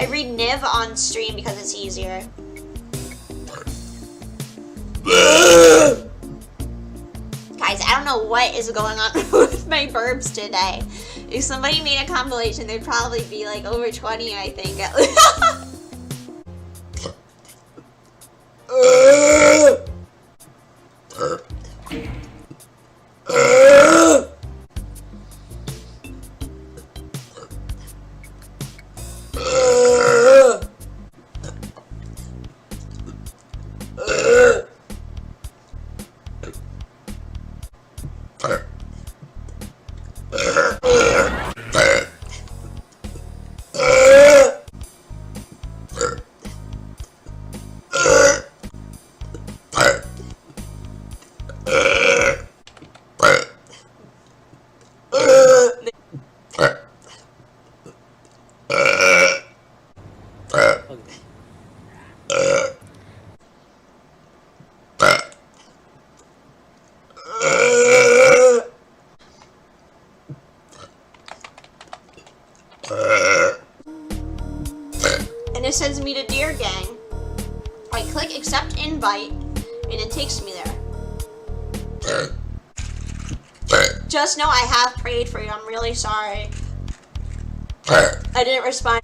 I read Niv on stream because it's easier. Guys, I don't know what is going on with my burps today. If somebody made a compilation, they'd probably be like over 20, I think. And it sends me to Deer Gang. I click accept invite, and it takes me there. Just know I have prayed for you. I'm really sorry. I didn't respond.